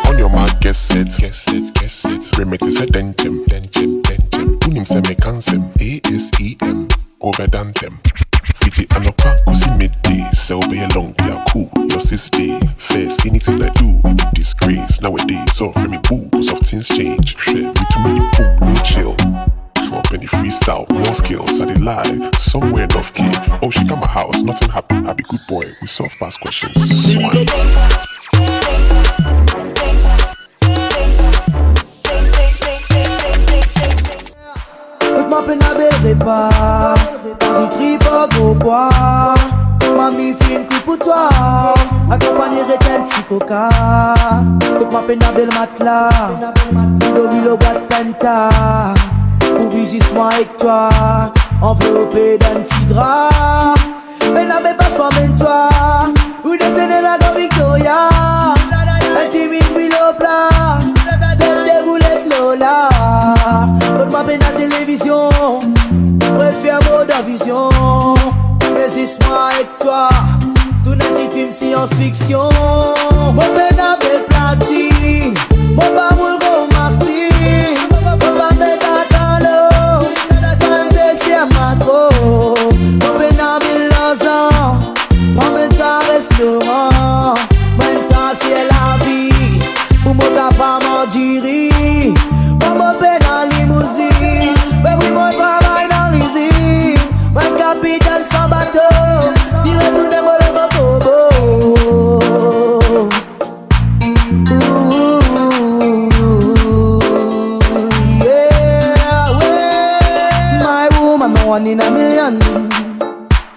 On your mark, get set, get set, get set. Remedy say denchem, denchem, denchem. Unim se me cancem, ASEM, over dantem. Fiti anopa, kusi midday. Sell be along, we are cool. Your sis day, first anything I do, it be disgrace. Nowadays, so for me boo, cause of things change. Shit, me too many boom, no chill. Up any freestyle, more skills, I did lie. Somewhere enough key. Oh, she got my house, nothing happened. I be good boy, we solve past questions. Swine. M'appelle la belle repas, du trip au bois. Mamie fait une coupe pour toi, accompagné de quel petit coca. M'appelle la belle matelas, dormi le bois de penta. Pour visiter moi avec toi, enveloppé d'un petit drap. Mais la belle passe pas même toi, ou descendez la grande Victoria. Un timide puis le plat, c'est des boulettes Lola. Quand m'appelle la télévision, préfère mode à vision. Résiste-moi avec toi, tout n'a dit film science-fiction. Mon peine avec platine, mon bamoul romancine. Mon bamoul dans l'eau, fin de macro. Mon peine avec l'ensemble, prends même ta restaurant. Même ta c'est la vie, pour mon tapant mon diri. Mon peine en limousine, mais oui mon travail dans l'usine. Mon capitaine sans bateau, il retourne moi le bobo. Yeah, ouais. My woman, no one in a million.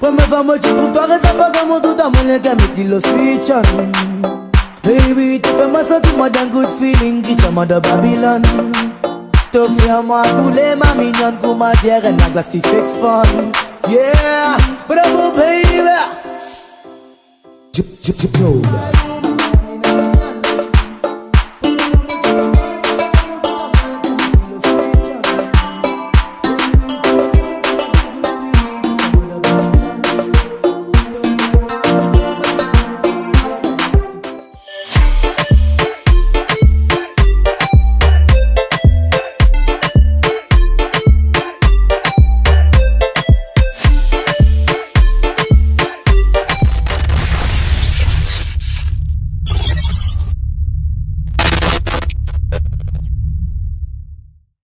Première fois moi tu trouves toi reste pas comme tout à mon lien me dit le switch on. Baby, tu fais moi sentir moi d'un good feeling qui t'aime de Babylone. T'offres-moi tous les ma mignonne pour ma dière et ma glace qui fait fun. Yeah, bravo baby.